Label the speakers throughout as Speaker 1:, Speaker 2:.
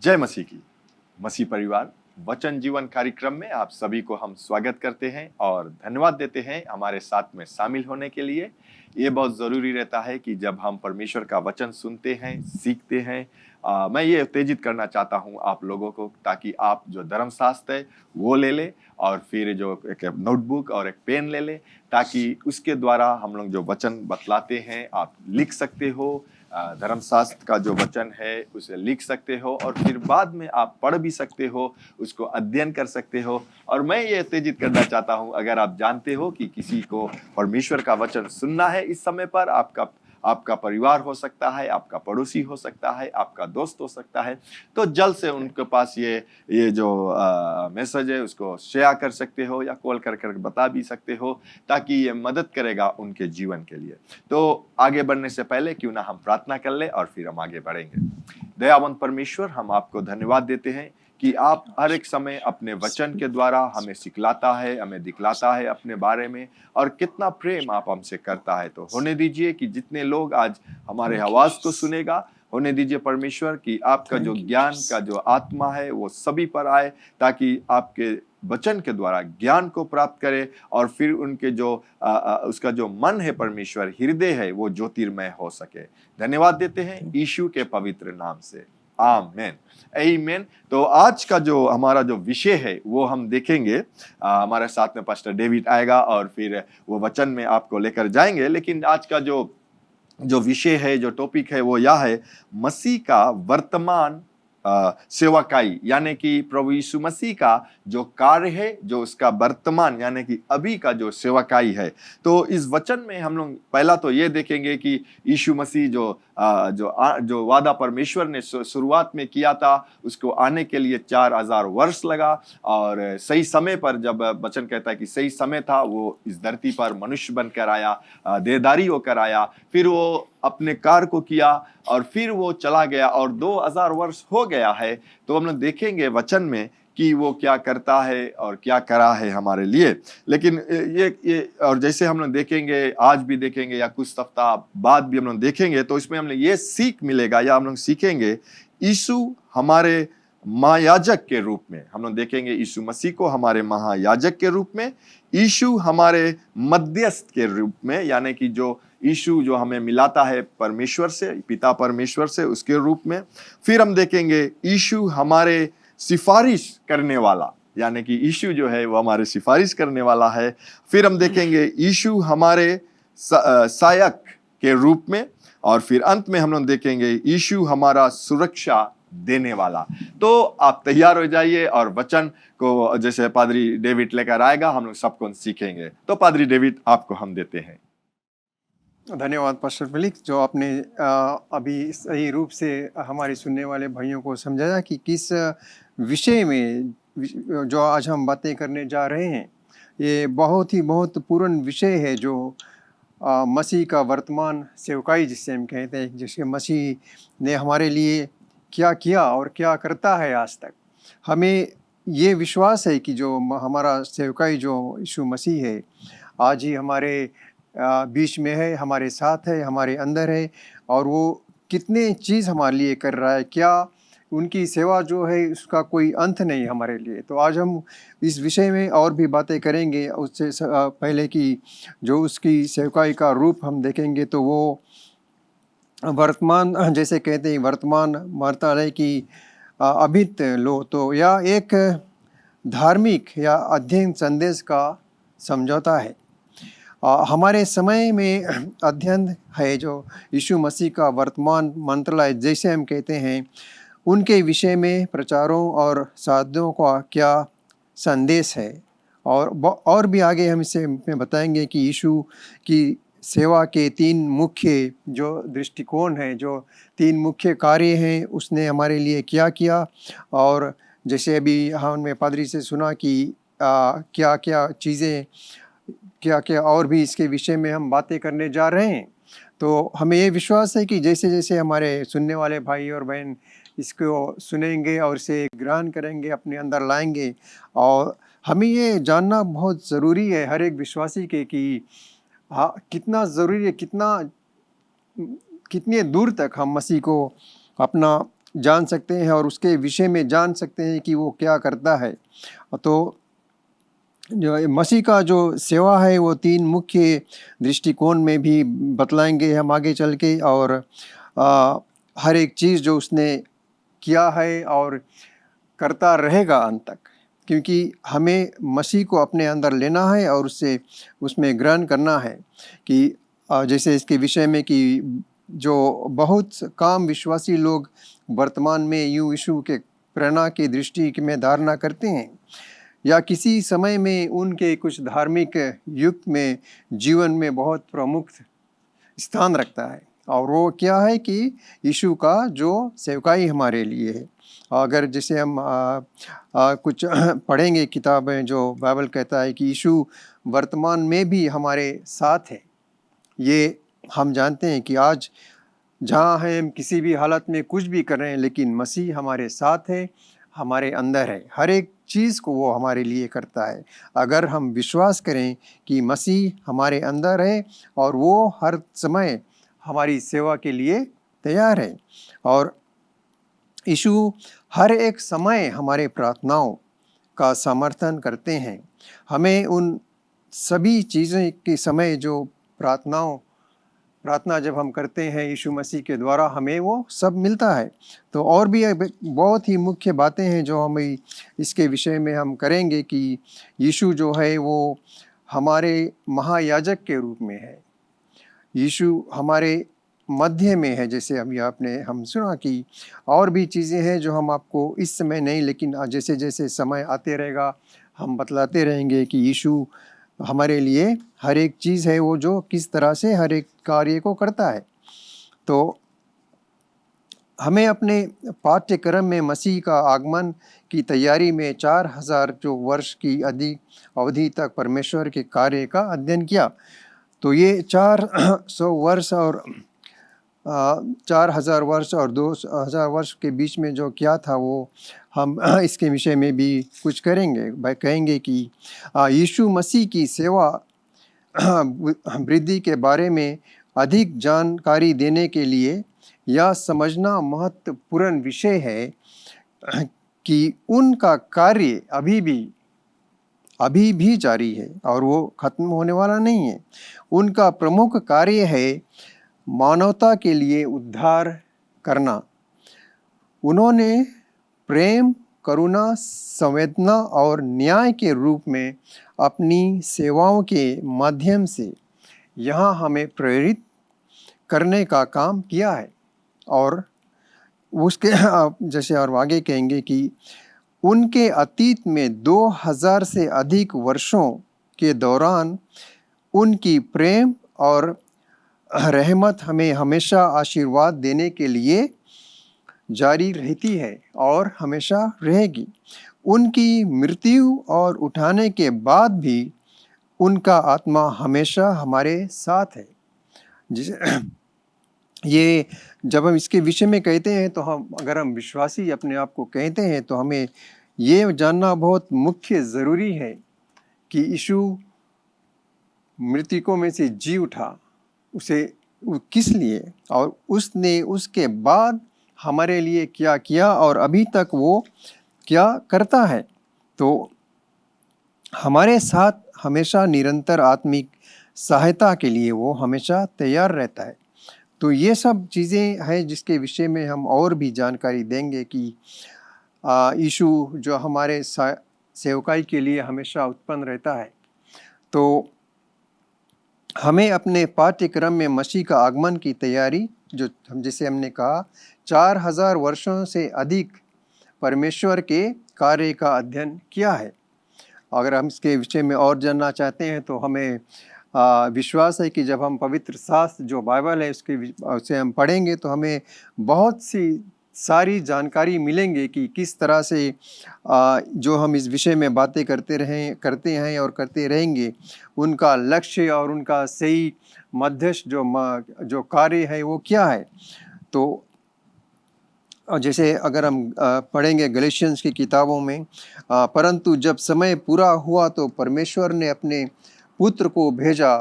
Speaker 1: जय मसीह की। मसीह परिवार वचन जीवन कार्यक्रम में आप सभी को हम स्वागत करते हैं और धन्यवाद देते हैं हमारे साथ में शामिल होने के लिए। ये बहुत ज़रूरी रहता है कि जब हम परमेश्वर का वचन सुनते हैं, सीखते हैं, मैं ये उत्तेजित करना चाहता हूँ आप लोगों को, ताकि आप जो धर्मशास्त्र है वो ले ले और फिर जो एक नोटबुक और एक पेन ले ले, ताकि उसके द्वारा हम लोग जो वचन बतलाते हैं आप लिख सकते हो। धर्मशास्त्र का जो वचन है उसे लिख सकते हो और फिर बाद में आप पढ़ भी सकते हो, उसको अध्ययन कर सकते हो। और मैं ये उत्तेजित करना चाहता हूँ, अगर आप जानते हो कि किसी को परमेश्वर का वचन सुनना है इस समय पर, आपका परिवार हो सकता है, आपका पड़ोसी हो सकता है, आपका दोस्त हो सकता है, तो जल्द से उनके पास ये जो मैसेज है उसको शेयर कर सकते हो या कॉल कर बता भी सकते हो, ताकि ये मदद करेगा उनके जीवन के लिए। तो आगे बढ़ने से पहले क्यों ना हम प्रार्थना कर ले और फिर हम आगे बढ़ेंगे। दयावंत परमेश्वर, हम आपको धन्यवाद देते हैं कि आप हर एक समय अपने वचन के द्वारा हमें सिखलाता है, हमें दिखलाता है अपने बारे में, और कितना प्रेम आप हमसे करता है। तो होने दीजिए कि जितने लोग आज हमारे आवाज को सुनेगा, होने दीजिए परमेश्वर कि आपका जो ज्ञान का जो आत्मा है वो सभी पर आए, ताकि आपके वचन के द्वारा ज्ञान को प्राप्त करे और फिर उनके जो उसका जो मन है परमेश्वर, हृदय है, वो ज्योतिर्मय हो सके। धन्यवाद देते हैं यीशु के पवित्र नाम से, आमेन, आमेन। तो आज का जो हमारा जो विषय है वो हम देखेंगे। हमारे साथ में पास्टर डेविड आएगा और फिर वो वचन में आपको लेकर जाएंगे। लेकिन आज का जो विषय है, जो टॉपिक है, वो यह है मसीह का वर्तमान सेवकाई, यानी कि प्रभु यीशु मसीह का जो कार्य है, जो उसका वर्तमान यानी कि अभी का जो सेवकाई है। तो इस वचन में हम लोग पहला तो ये देखेंगे कि यीशु मसीह जो वादा परमेश्वर ने शुरुआत में किया था, उसको आने के लिए 4000 वर्ष लगा, और सही समय पर, जब वचन कहता है कि सही समय था, वो इस धरती पर मनुष्य बनकर आया, देहधारी होकर आया, फिर वो अपने कार्य को किया और फिर वो चला गया और 2000 वर्ष हो गया है। तो हम लोग देखेंगे वचन में कि वो क्या करता है और क्या करा है हमारे लिए। लेकिन ये और जैसे हम लोग देखेंगे, आज भी देखेंगे या कुछ सप्ताह बाद भी हम लोग देखेंगे, तो इसमें हमें ये सीख मिलेगा या हम लोग सीखेंगे यीशु हमारे महायाजक के रूप में। हम लोग देखेंगे यीशु मसीह को हमारे महायाजक के रूप में, यीशु हमारे मध्यस्थ के रूप में, यानी कि जो यीशु जो हमें मिलाता है परमेश्वर से, पिता परमेश्वर से, उसके रूप में। फिर हम देखेंगे यीशु हमारे सिफारिश करने वाला, यानी कि यीशु जो है वो हमारे सिफारिश करने वाला है। फिर हम देखेंगे यीशु हमारे सहायक के रूप में, और फिर अंत में हम लोग देखेंगे यीशु हमारा सुरक्षा देने वाला। तो आप तैयार हो जाइए और वचन को जैसे पादरी डेविड लेकर आएगा, हम लोग सबको सीखेंगे। तो पादरी डेविड, आपको हम देते हैं।
Speaker 2: धन्यवाद पास्टर फिलिक्स, जो आपने अभी सही रूप से हमारे सुनने वाले भाइयों को समझाया कि किस विषय में जो आज हम बातें करने जा रहे हैं। ये बहुत ही महत्वपूर्ण विषय है, जो मसीह का वर्तमान सेवकाई जिससे हम कहते हैं, जिसके मसीह ने हमारे लिए क्या किया और क्या करता है आज तक। हमें ये विश्वास है कि जो हमारा सेवकाई जो यीशु मसीह है, आज ही हमारे बीच में है, हमारे साथ है, हमारे अंदर है, और वो कितने चीज़ हमारे लिए कर रहा है, क्या उनकी सेवा जो है उसका कोई अंत नहीं हमारे लिए। तो आज हम इस विषय में और भी बातें करेंगे। उससे पहले कि जो उसकी सेवकाई का रूप हम देखेंगे, तो वो वर्तमान, जैसे कहते हैं, वर्तमान वार्तालय की अभित लो, तो यह एक धार्मिक या अध्ययन संदेश का समझौता है। हमारे समय में अध्ययन है जो यीशु मसीह का वर्तमान मंत्रालय जैसे हम कहते हैं, उनके विषय में प्रचारों और साधनों का क्या संदेश है। और भी आगे हम इसे में बताएंगे कि यीशु की सेवा के 3 मुख्य जो दृष्टिकोण हैं, जो 3 मुख्य कार्य हैं, उसने हमारे लिए क्या किया। और जैसे अभी हमने पादरी से सुना कि क्या क्या चीज़ें, क्या क्या और भी इसके विषय में हम बातें करने जा रहे हैं। तो हमें ये विश्वास है कि जैसे जैसे हमारे सुनने वाले भाई और बहन इसको सुनेंगे और इसे ग्रहण करेंगे, अपने अंदर लाएंगे, और हमें ये जानना बहुत ज़रूरी है हर एक विश्वासी के कि हाँ, कितना ज़रूरी है, कितने दूर तक हम मसीह को अपना जान सकते हैं और उसके विषय में जान सकते हैं कि वो क्या करता है। तो जो मसीह का जो सेवा है वो 3 मुख्य दृष्टिकोण में भी बतलाएंगे हम आगे चल के, और हर एक चीज़ जो उसने किया है और करता रहेगा अंत तक, क्योंकि हमें मसीह को अपने अंदर लेना है और उससे उसमें ग्रहण करना है। कि जैसे इसके विषय में कि जो बहुत काम विश्वासी लोग वर्तमान में यीशु के प्रेरणा की दृष्टि में धारणा करते हैं, या किसी समय में उनके कुछ धार्मिक युग में जीवन में बहुत प्रमुख स्थान रखता है, और वो क्या है कि यीशु का जो सेवकाई हमारे लिए है। अगर जैसे हम कुछ पढ़ेंगे किताबें, जो बाइबल कहता है कि यीशु वर्तमान में भी हमारे साथ है। ये हम जानते हैं कि आज जहाँ हैं हम किसी भी हालत में कुछ भी कर रहे हैं, लेकिन मसीह हमारे साथ है, हमारे अंदर है, हर एक चीज़ को वो हमारे लिए करता है। अगर हम विश्वास करें कि मसीह हमारे अंदर है और वो हर समय हमारी सेवा के लिए तैयार है, और यीशु हर एक समय हमारे प्रार्थनाओं का समर्थन करते हैं। हमें उन सभी चीज़ें के समय जो प्रार्थना जब हम करते हैं यीशु मसीह के द्वारा, हमें वो सब मिलता है। तो और भी बहुत ही मुख्य बातें हैं जो हम इसके विषय में हम करेंगे कि यीशु जो है वो हमारे महायाजक के रूप में है, यीशु हमारे मध्य में है। जैसे हम सुना कि और भी चीज़ें हैं जो हम आपको इस समय नहीं, लेकिन जैसे जैसे समय आते रहेगा हम बतलाते रहेंगे कि यीशु हमारे लिए हर एक चीज़ है वो जो किस तरह से हर एक कार्य को करता है। तो हमें अपने पाठ्यक्रम में मसीह का आगमन की तैयारी में 4000 जो वर्ष की अवधि तक परमेश्वर के कार्य का अध्ययन किया। तो ये 400 वर्ष और 4000 वर्ष और 2000 वर्ष के बीच में जो क्या था वो हम इसके विषय में भी कुछ कहेंगे कि यीशु मसीह की सेवा वृद्धि के बारे में अधिक जानकारी देने के लिए यह समझना महत्वपूर्ण विषय है कि उनका कार्य अभी भी जारी है और वो खत्म होने वाला नहीं है। उनका प्रमुख कार्य है मानवता के लिए उद्धार करना। उन्होंने प्रेम, करुणा, संवेदना और न्याय के रूप में अपनी सेवाओं के माध्यम से यहाँ हमें प्रेरित करने का काम किया है। और उसके जैसे और आगे कहेंगे कि उनके अतीत में 2000 से अधिक वर्षों के दौरान उनकी प्रेम और रहमत हमें हमेशा आशीर्वाद देने के लिए जारी रहती है और हमेशा रहेगी। उनकी मृत्यु और उठाने के बाद भी उनका आत्मा हमेशा हमारे साथ है। जिसे ये जब हम इसके विषय में कहते हैं तो अगर हम विश्वासी अपने आप को कहते हैं तो हमें ये जानना बहुत मुख्य ज़रूरी है कि यीशु मृतकों में से जी उठा, उसे किस लिए, और उसने उसके बाद हमारे लिए क्या किया और अभी तक वो क्या करता है। तो हमारे साथ हमेशा निरंतर आत्मिक सहायता के लिए वो हमेशा तैयार रहता है। तो ये सब चीज़ें हैं जिसके विषय में हम और भी जानकारी देंगे कि यीशु जो हमारे सेवकाई के लिए हमेशा उत्पन्न रहता है। तो हमें अपने पाठ्यक्रम में मसीह का आगमन की तैयारी, जो जैसे हमने कहा 4000 वर्षों से अधिक परमेश्वर के कार्य का अध्ययन किया है। अगर हम इसके विषय में और जानना चाहते हैं तो हमें विश्वास है कि जब हम पवित्र शास्त्र जो बाइबल है उसे हम पढ़ेंगे तो हमें बहुत सी सारी जानकारी मिलेंगे कि किस तरह से जो हम इस विषय में बातें करते हैं और करते रहेंगे, उनका लक्ष्य और उनका सही मध्यस्थ जो कार्य है वो क्या है। तो जैसे अगर हम पढ़ेंगे गलेशियंस की किताबों में, परंतु जब समय पूरा हुआ तो परमेश्वर ने अपने पुत्र को भेजा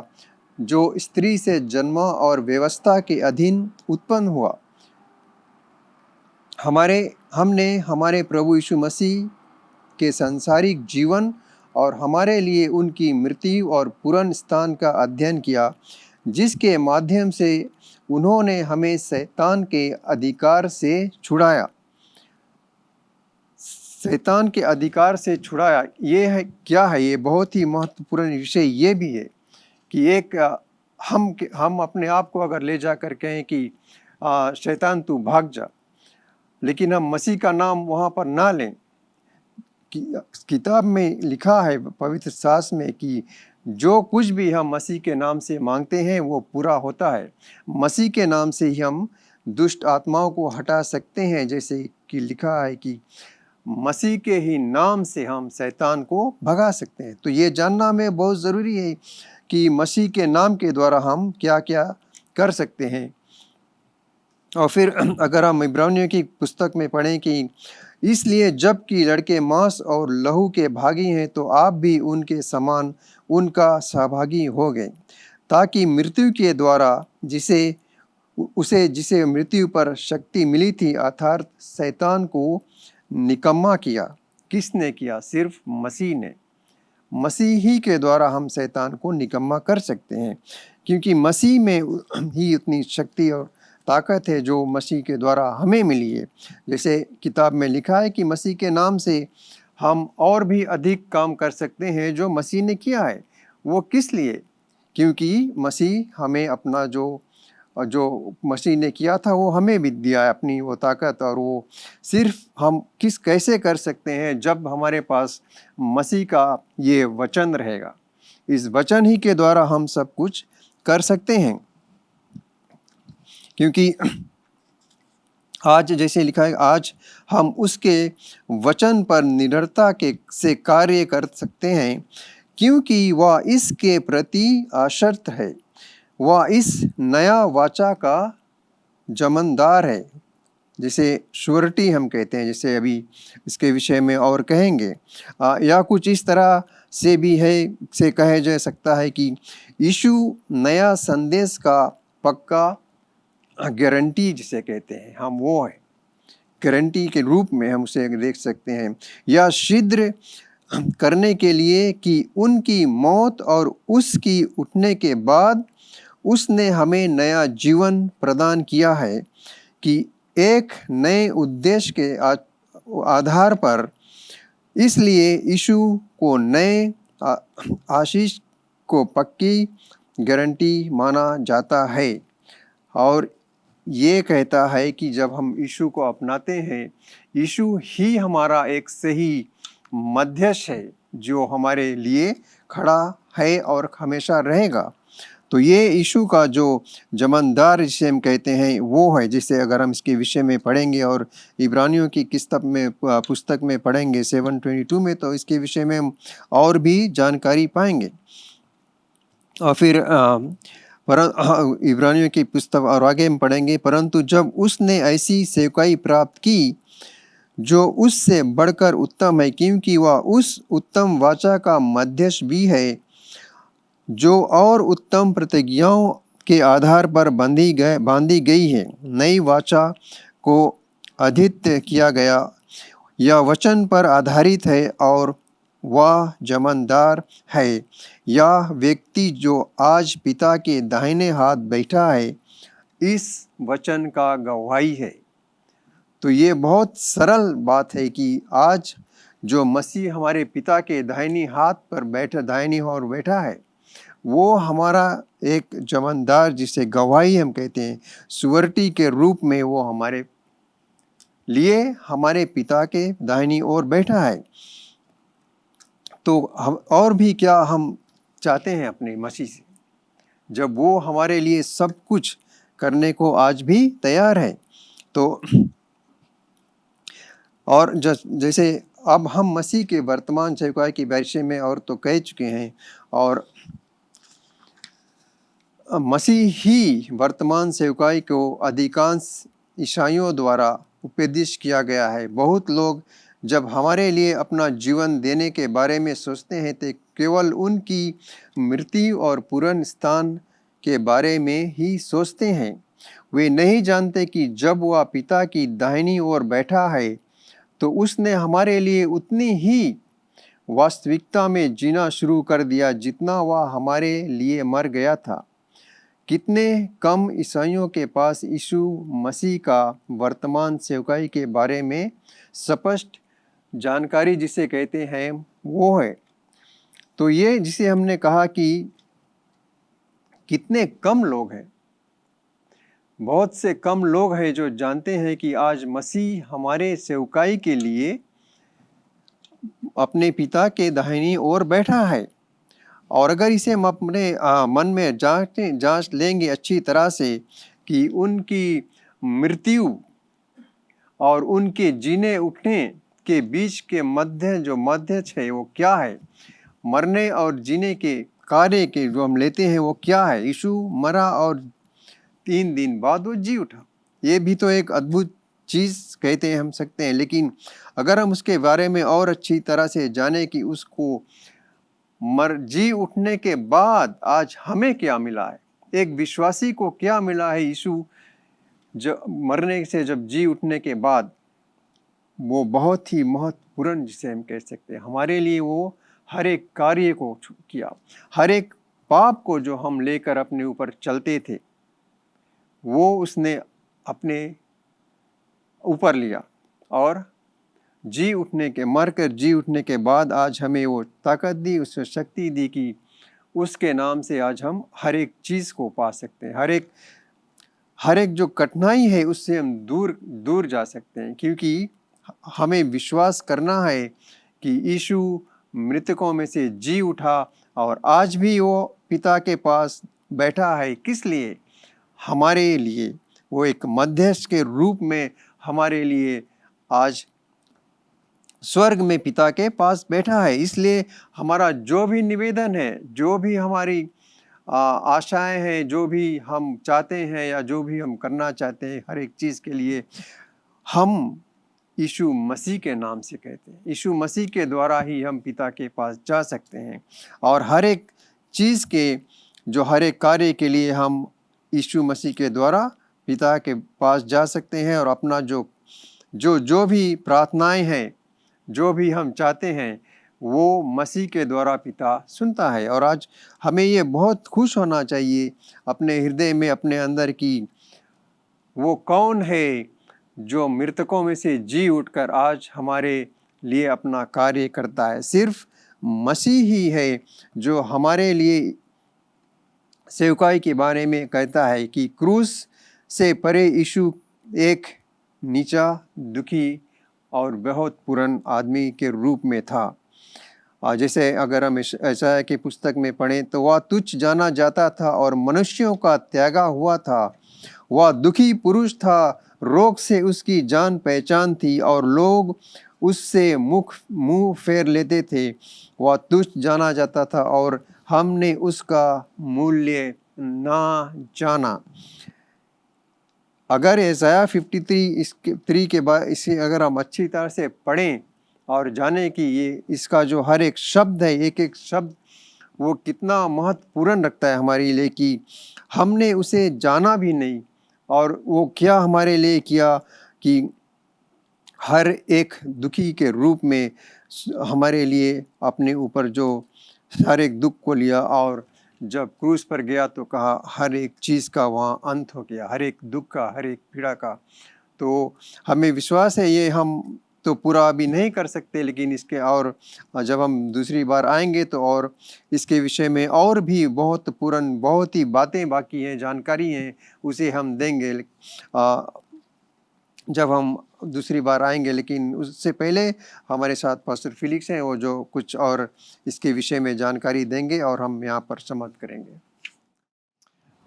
Speaker 2: जो स्त्री से जन्मा और व्यवस्था के अधीन उत्पन्न हुआ। हमने हमारे प्रभु यीशु मसीह के सांसारिक जीवन और हमारे लिए उनकी मृत्यु और पुनः स्थान का अध्ययन किया, जिसके माध्यम से उन्होंने हमें शैतान के अधिकार से छुड़ाया। शैतान के अधिकार से छुड़ाया, ये है क्या है? ये बहुत ही महत्वपूर्ण विषय ये भी है कि एक हम अपने आप को अगर ले जा कर कहें कि शैतान तू भाग जा, लेकिन हम मसीह का नाम वहाँ पर ना लें। किताब में लिखा है, पवित्र शास्त्र में, कि जो कुछ भी हम मसीह के नाम से मांगते हैं वो पूरा होता है। मसीह के नाम से ही हम दुष्ट आत्माओं को हटा सकते हैं, जैसे कि लिखा है कि मसीह के ही नाम से हम शैतान को भगा सकते हैं। तो ये जानना हमें बहुत ज़रूरी है कि मसीह के नाम के द्वारा हम क्या क्या कर सकते हैं। और फिर अगर हम इब्रानियों की पुस्तक में पढ़ें कि इसलिए जबकि लड़के मांस और लहू के भागी हैं, तो आप भी उनके समान उनका सहभागी हो गए, ताकि मृत्यु के द्वारा जिसे मृत्यु पर शक्ति मिली थी, अर्थात शैतान को निकम्मा किया। किसने किया? सिर्फ मसीह ने। मसीह ही के द्वारा हम शैतान को निकम्मा कर सकते हैं, क्योंकि मसीह में ही उतनी शक्ति और ताकत है जो मसीह के द्वारा हमें मिली है। जैसे किताब में लिखा है कि मसीह के नाम से हम और भी अधिक काम कर सकते हैं जो मसीह ने किया है। वो किस लिए? क्योंकि मसीह हमें अपना जो मसीह ने किया था वो हमें भी दिया है, अपनी वो ताकत। और वो सिर्फ हम कैसे कर सकते हैं? जब हमारे पास मसीह का ये वचन रहेगा। इस वचन ही के द्वारा हम सब कुछ कर सकते हैं, क्योंकि आज जैसे लिखा है, आज हम उसके वचन पर निडरता से कार्य कर सकते हैं, क्योंकि वह इसके प्रति आशर्त है। वह इस नया वाचा का जमानदार है, जिसे श्योरिटी हम कहते हैं, जैसे अभी इसके विषय में और कहेंगे। या कुछ इस तरह से भी है, से कहा जा सकता है कि यीशु नया संदेश का पक्का गारंटी जिसे कहते हैं, हम वो है गारंटी के रूप में हम उसे देख सकते हैं। या सिद्ध करने के लिए कि उनकी मौत और उसकी उठने के बाद उसने हमें नया जीवन प्रदान किया है, कि एक नए उद्देश्य के आधार पर। इसलिए यीशु को नए आशीष को पक्की गारंटी माना जाता है। और ये कहता है कि जब हम यीशु को अपनाते हैं, यीशु ही हमारा एक सही मध्यस्थ है जो हमारे लिए खड़ा है और हमेशा रहेगा। तो ये यीशु का जो जमानदार जिसे हम कहते हैं वो है, जिसे अगर हम इसके विषय में पढ़ेंगे और इब्रानियों की पुस्तक में पढ़ेंगे 7:22 में, तो इसके विषय में हम और भी जानकारी पाएंगे। और फिर इब्रानियों की पुस्तक और आगे हम पढ़ेंगे, परंतु जब उसने ऐसी सेवकाई प्राप्त की जो उससे बढ़कर उत्तम है, क्योंकि वह उस उत्तम वाचा का मध्यस्थ भी है, जो और उत्तम प्रतिज्ञाओं के आधार पर बांधी गई है। नई वाचा को अद्वितीय किया गया, यह वचन पर आधारित है और वह जमानदार है। यह व्यक्ति जो आज पिता के दाहिने हाथ बैठा है, इस वचन का गवाही है। तो ये बहुत सरल बात है कि आज जो मसीह हमारे पिता के दाहिनी हाथ पर दाहिनी ओर बैठा है, वो हमारा एक जमानदार, जिसे गवाही हम कहते हैं, सुअर्टी के रूप में वो हमारे लिए हमारे पिता के दाहिनी ओर बैठा है। तो हम और भी क्या हम चाहते हैं अपने मसीह से, जब वो हमारे लिए सब कुछ करने को आज भी तैयार है। तो और जैसे अब हम मसीह के वर्तमान सेवकाई के विषय में और तो कह चुके हैं, और मसीह ही वर्तमान सेवकाई को अधिकांश ईसाइयों द्वारा उपदेश किया गया है। बहुत लोग जब हमारे लिए अपना जीवन देने के बारे में सोचते हैं, तो केवल उनकी मृत्यु और पुनः स्थान के बारे में ही सोचते हैं। वे नहीं जानते कि जब वह पिता की दाहिनी ओर बैठा है तो उसने हमारे लिए उतनी ही वास्तविकता में जीना शुरू कर दिया जितना वह हमारे लिए मर गया था। कितने कम ईसाइयों के पास यीशु मसीह का वर्तमान सेवकाई के बारे में स्पष्ट जानकारी जिसे कहते हैं वो है। तो ये जिसे हमने कहा कि कितने कम लोग हैं, बहुत से कम लोग हैं जो जानते हैं कि आज मसीह हमारे सेवकाई के लिए अपने पिता के दाहिनी ओर बैठा है। और अगर इसे हम अपने मन में जांच लेंगे अच्छी तरह से कि उनकी मृत्यु और उनके जीने उठने के बीच के मध्य है वो क्या है, मरने और जीने के कार्य के जो हम लेते हैं वो क्या है। यीशु मरा और 3 दिन बाद वो जी उठा। ये भी तो एक अद्भुत चीज़ कहते हैं हम सकते हैं। लेकिन अगर हम उसके बारे में और अच्छी तरह से जाने कि उसको जी उठने के बाद आज हमें क्या मिला है, एक विश्वासी को क्या मिला है यीशु जब मरने से जब जी उठने के बाद, वो बहुत ही महत्वपूर्ण जिसे हम कह सकते हैं। हमारे लिए वो हर एक कार्य को किया, हर एक पाप को जो हम लेकर अपने ऊपर चलते थे वो उसने अपने ऊपर लिया और मरकर जी उठने के बाद आज हमें वो ताकत दी, उससे शक्ति दी कि उसके नाम से आज हम हर एक चीज़ को पा सकते हैं। हर एक जो कठिनाई है उससे हम दूर जा सकते हैं, क्योंकि हमें विश्वास करना है कि यीशु मृतकों में से जी उठा और आज भी वो पिता के पास बैठा है। किस लिए? हमारे लिए। वो एक मध्यस्थ के रूप में हमारे लिए आज स्वर्ग में पिता के पास बैठा है। इसलिए हमारा जो भी निवेदन है, जो भी हमारी आशाएं हैं, जो भी हम चाहते हैं या जो भी हम करना चाहते हैं, हर एक चीज़ के लिए हम यीशु मसीह के नाम से कहते हैं। यीशु मसीह के द्वारा ही हम पिता के पास जा सकते हैं और हर एक चीज़ के हर एक कार्य के लिए हम यीशु मसीह के द्वारा पिता के पास जा सकते हैं और अपना जो भी प्रार्थनाएं हैं, जो भी हम चाहते हैं वो मसीह के द्वारा पिता सुनता है। और आज हमें ये बहुत खुश होना चाहिए अपने हृदय में, अपने अंदर की वो कौन है जो मृतकों में से जी उठकर आज हमारे लिए अपना कार्य करता है। सिर्फ मसीह ही है जो हमारे लिए सेवकाई के बारे में कहता है कि क्रूस से परे यीशु एक नीचा, दुखी और बहुत पुरान आदमी के रूप में था। जैसे अगर हम यशायाह की पुस्तक में पढ़ें तो वह तुच्छ जाना जाता था और मनुष्यों का त्यागा हुआ था। वह दुखी पुरुष था, रोग से उसकी जान पहचान थी और लोग उससे मुंह फेर लेते थे। वह तुच्छ जाना जाता था और हमने उसका मूल्य ना जाना। अगर यशायाह 53 के बाद इसे अगर हम अच्छी तरह से पढ़ें और जाने कि ये इसका जो हर एक शब्द है, एक एक शब्द वो कितना महत्वपूर्ण रखता है हमारे लिए, कि हमने उसे जाना भी नहीं और वो क्या हमारे लिए किया कि हर एक दुखी के रूप में हमारे लिए अपने ऊपर जो हर एक दुख को लिया और जब क्रूस पर गया तो कहा हर एक चीज़ का वहाँ अंत हो गया, हर एक दुख का, हर एक पीड़ा का। तो हमें विश्वास है, ये हम तो पूरा अभी नहीं कर सकते, लेकिन इसके और जब हम दूसरी बार आएंगे तो और इसके विषय में और भी बहुत ही बातें बाकी हैं, जानकारी हैं, उसे हम देंगे जब हम दूसरी बार आएंगे। लेकिन उससे पहले हमारे साथ पास्टर फिलिक्स हैं, वो जो कुछ और इसके विषय में जानकारी देंगे और हम यहाँ पर समाप्त करेंगे।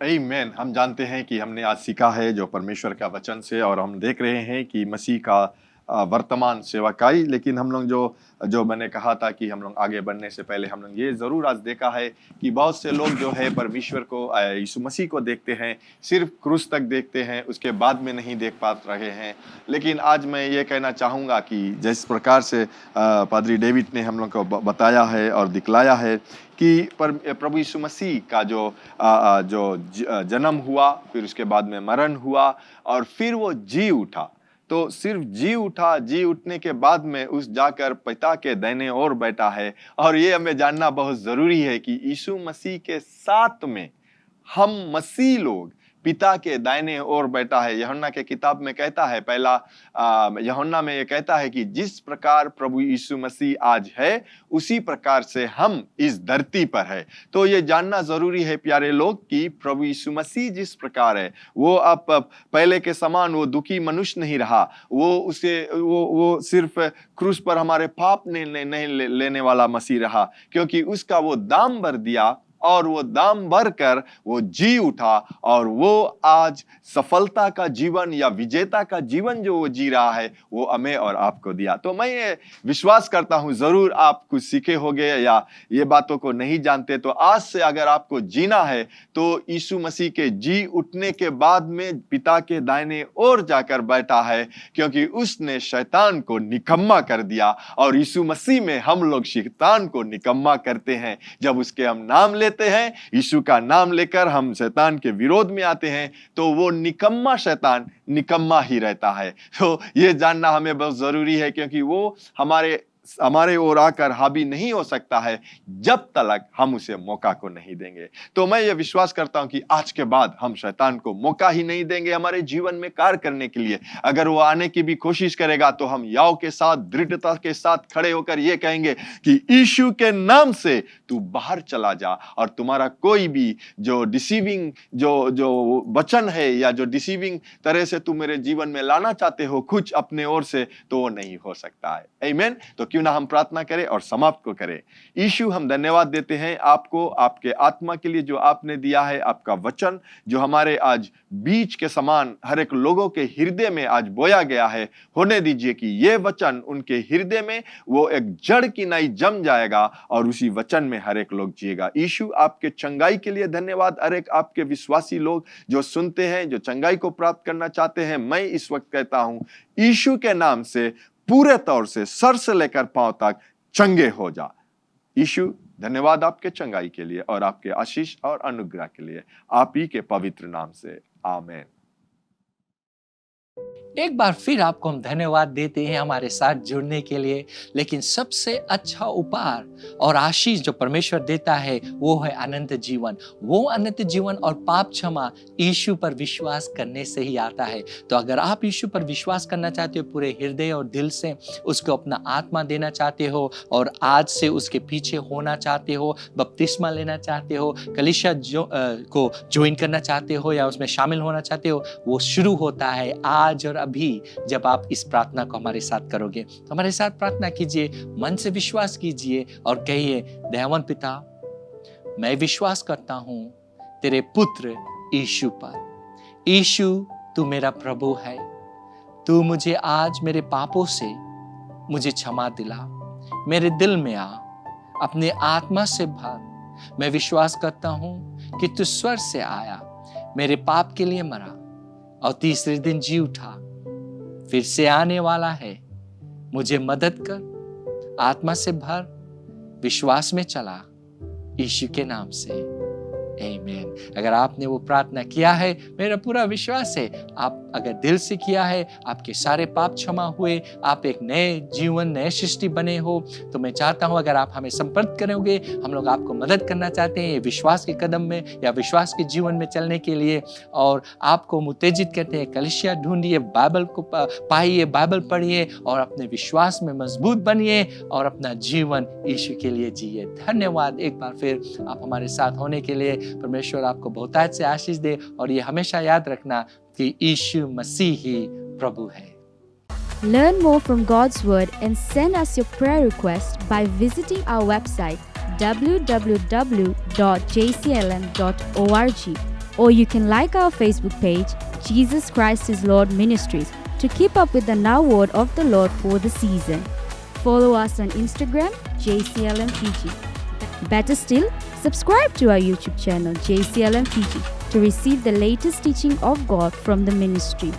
Speaker 1: आमीन। हम जानते हैं कि हमने आज सीखा है जो परमेश्वर का वचन से, और हम देख रहे हैं कि मसीह का वर्तमान सेवकाई। लेकिन हम लोग जो मैंने कहा था कि हम लोग आगे बढ़ने से पहले हम लोग ये ज़रूर आज देखा है कि बहुत से लोग जो है परमेश्वर को, यीशु मसीह को देखते हैं, सिर्फ क्रूस तक देखते हैं, उसके बाद में नहीं देख पा रहे हैं। लेकिन आज मैं ये कहना चाहूँगा कि जिस प्रकार से पादरी डेविड ने हम लोग को बताया है और दिखलाया है कि प्रभु यीशु मसीह का जो जन्म हुआ, फिर उसके बाद में मरण हुआ और फिर वो जी उठा, तो सिर्फ जी उठने के बाद में उस जाकर पिता के दाहिने ओर बैठा है। और ये हमें जानना बहुत ज़रूरी है कि यीशु मसीह के साथ में हम मसीह लोग पिता के दाहिने ओर बैठा है। यूहन्ना के किताब में कहता है, पहला यूहन्ना में ये कहता है कि जिस प्रकार प्रभु यीशु मसीह आज है उसी प्रकार से हम इस धरती पर है। तो ये जानना जरूरी है प्यारे लोग कि प्रभु यीशु मसीह जिस प्रकार है वो अब पहले के समान वो दुखी मनुष्य नहीं रहा। वो सिर्फ क्रूस पर हमारे पाप नहीं लेने वाला मसीह रहा, क्योंकि उसका वो दाम भर दिया और वो दाम भर कर वो जी उठा और वो आज सफलता का जीवन या विजेता का जीवन जो वो जी रहा है वो हमें और आपको दिया। तो मैं ये विश्वास करता हूँ जरूर आप कुछ सीखे होंगे या ये बातों को नहीं जानते, तो आज से अगर आपको जीना है तो यीशु मसीह के जी उठने के बाद में पिता के दाहिने ओर जाकर बैठा है, क्योंकि उसने शैतान को निकम्मा कर दिया। और यीशु मसीह में हम लोग शैतान को निकम्मा करते हैं। जब उसके हम नाम लेते हैं, यीशु का नाम लेकर हम शैतान के विरोध में आते हैं, तो वो निकम्मा शैतान निकम्मा ही रहता है। तो ये जानना हमें बहुत जरूरी है, क्योंकि वो हमारे ओर आकर हावी नहीं हो सकता है जब तक हम उसे मौका को नहीं देंगे। तो मैं ये विश्वास करता हूं कि आज के बाद हम शैतान को मौका ही नहीं देंगे हमारे जीवन में कार्य करने के लिए। अगर वो आने की भी कोशिश करेगा तो हम याव के साथ, दृढ़ता के साथ खड़े होकर ये कहेंगे कि यीशु के नाम से तू बाहर चला जा, और तुम्हारा कोई भी जो डिसीविंग जो वचन है या जो डिसीविंग तरह से तू मेरे जीवन में लाना चाहते हो कुछ अपने ओर से, तो वो नहीं हो सकता है। आमीन। तो क्यों ना हम प्रार्थना करें और समाप्त को करें। यीशु, हम धन्यवाद देते हैं आपको, आपके आत्मा के लिए जो आपने दिया है, आपका वचन जो हमारे आज बीज के समान हर एक लोगों के हृदय में आज बोया गया है। होने दीजिए कि ये वचन उनके हृदय में वो एक जड़ की नई जम जाएगा और उसी वचन में हर एक लोग जिएगा। यीशु, आपके चंगाई के लिए धन्यवाद। हर एक आपके विश्वासी लोग जो सुनते हैं, जो चंगाई को प्राप्त करना चाहते हैं, मैं इस वक्त कहता हूं यीशु के नाम से पूरे तौर से सर से लेकर पांव तक चंगे हो जा। यीशु, धन्यवाद आपके चंगाई के लिए और आपके आशीष और अनुग्रह के लिए, आप ही के पवित्र नाम से, आमीन।
Speaker 3: एक बार फिर आपको हम धन्यवाद देते हैं हमारे साथ जुड़ने के लिए। लेकिन सबसे अच्छा उपहार और आशीष जो परमेश्वर देता है वो है अनंत जीवन। वो अनंत जीवन और पाप क्षमा यीशु पर विश्वास करने से ही आता है। तो अगर आप यीशु पर विश्वास करना चाहते हो, पूरे हृदय और दिल से उसको अपना आत्मा देना चाहते हो और आज से उसके पीछे होना चाहते हो, बपतिस्मा लेना चाहते हो, कलीसिया को ज्वाइन करना चाहते हो या उसमें शामिल होना चाहते हो, वो शुरू होता है आज और अभी जब आप इस प्रार्थना को हमारे साथ करोगे। तो हमारे साथ प्रार्थना कीजिए, मन से विश्वास कीजिए और कहिए, दयावान पिता, मैं विश्वास करता हूं तेरे पुत्र यीशु पर। यीशु, तू मेरा प्रभु है। तू मुझे आज मेरे पापों से मुझे क्षमा दिला, मेरे दिल में आ, अपने आत्मा से भर। मैं विश्वास करता हूं कि तू स्वर्ग से आया, मेरे पाप के लिए मरा और तीसरे दिन जी उठा, फिर से आने वाला है। मुझे मदद कर, आत्मा से भर, विश्वास में चला, यीशु के नाम से, आमीन। अगर आपने वो प्रार्थना किया है, मेरा पूरा विश्वास है आप अगर दिल से किया है, आपके सारे पाप क्षमा हुए, आप एक नए जीवन, नए सृष्टि बने हो। तो मैं चाहता हूं अगर आप हमें संपर्क करोगे, हम लोग आपको मदद करना चाहते हैं विश्वास के कदम में या विश्वास के जीवन में चलने के लिए, और आपको उत्तेजित करते हैं कलीसिया ढूंढिए, बाइबल को पाइए, बाइबल पढ़िए और अपने विश्वास में मजबूत बनिए और अपना जीवन यीशु के लिए जिए। धन्यवाद एक बार फिर आप हमारे साथ होने के लिए। परमेश्वर आपको बहुतायत से आशीष दे और ये हमेशा याद रखना कि यीशु मसीह ही प्रभु है।
Speaker 4: Learn more from God's Word and send us your prayer request by visiting our website www.jclm.org, or you can like our Facebook page, Jesus Christ is Lord Ministries. to keep up with the Now Word of the Lord for the season. Follow us on Instagram, JCLMPG. Better still, subscribe to our YouTube channel, JCLMPG, to receive the latest teaching of God from the ministry.